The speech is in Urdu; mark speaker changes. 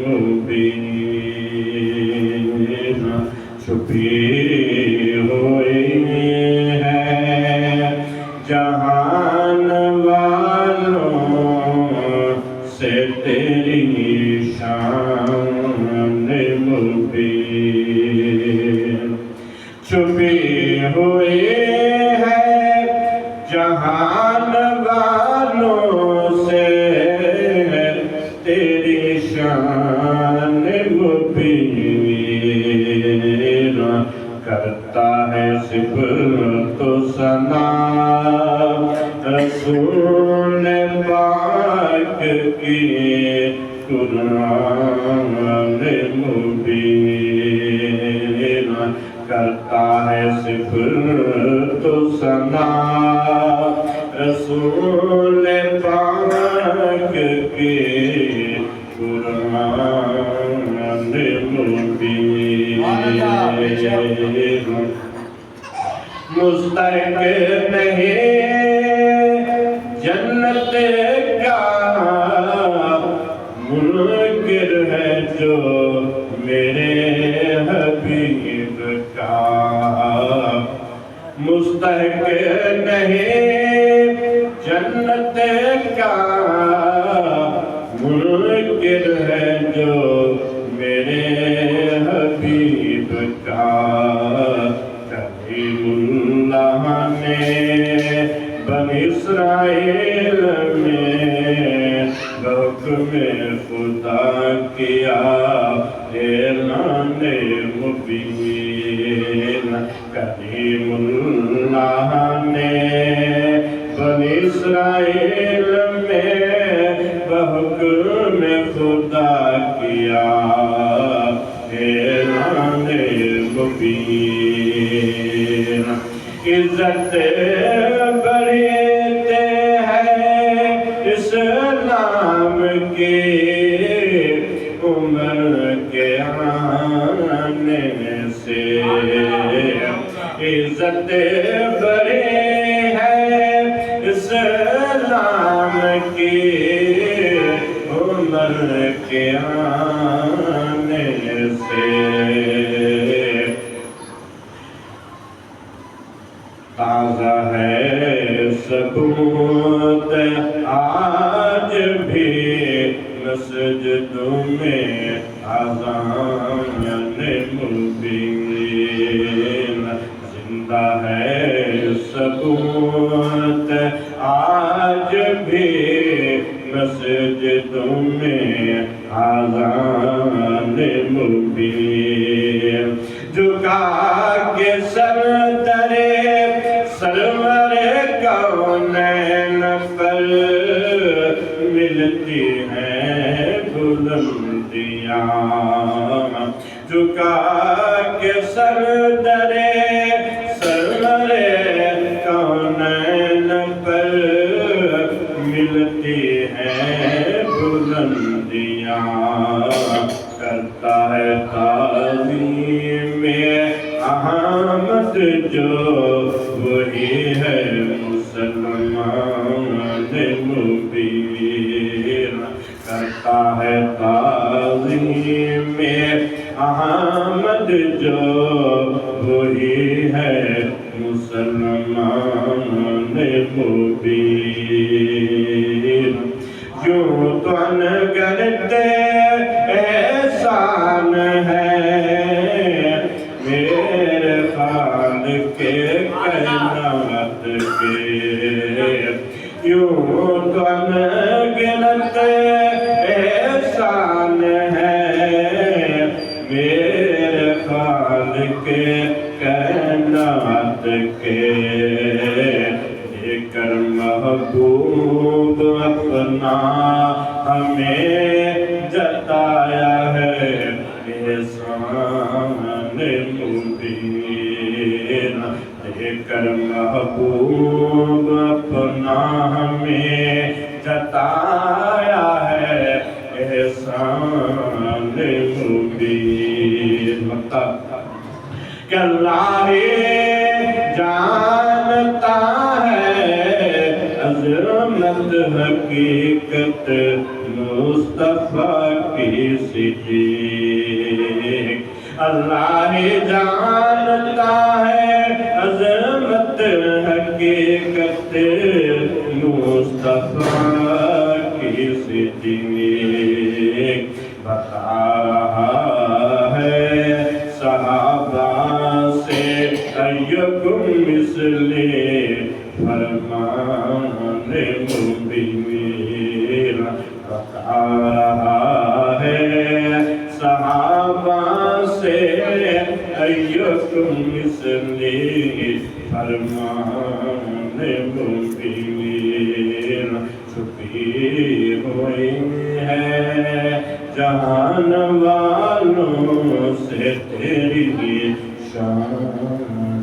Speaker 1: مبین چھپی ہوئی ہے جہان والوں سے تیری شان مبین چھپی ہوئی ہے جہان والوں سے تیری شان مبین کرتا ہے صفت و ثنا رسول پاک کی قرآن مبین کرتا ہے صفت و ثنا رسول پاک کی قرآن مبین مستحق نہیں جنت کا منکر ہے جو میرے حبیب کا مستحق نہیں جنت کا منکر ہے جو میرے حبیب کا کلیم اللہ نے بنی اسرائیل میں حکم خدا کیا اعلان مبین کلیم اللہ نے بنی اسرائیل میں بحکم خدا کیا اعلان مبین عزت بڑھتے ہیں اسلام کی عمر کے آنے سے عزت بڑھی ہے اسلام کی عمر کے آنے سے تازہ ہے ثبوت آج بھی مسجدوں میں اذان مبین زندہ ہے ثبوت آج بھی مسجدوں میں اذان مبین جھکا کے سر درے سرور کونین پر ملتی ہیں بلندیاں جھکا کے سر درے سرور کونین پر ملتی ہیں بلندیاں کرتا ہے تعظیم احمد جو وہی ہے مسلمان مبین کرتا ہے تعظیم احمد جو وہی ہے مسلمان مبین یوں تو انگرتے احسان ہے میرے خالق کے کائنات کے یوں تو انگرت احسان ہے میرے خالق کے کائنات کے لے کر محبوب اپنا ہمیں جتایا ہے احسان مبین لے کر محبوب اپنا ہمیں جتایا ہے احسان مبین کہ اللہ ہی جانتا ہے عظمت حقیقت مصطفیٰ کی صدیق اللہ ہی جانتا ہے عظمت حقیقت مصطفیٰ کی صدیق بتا رہا ہے صحابہ سے ایکم مثلِ فرمان مبین بتا رہا ہے صحابہ سے ایکم مثلِ فرمان مبین چھپی ہوئی ہے جہان والوں سے تیری شان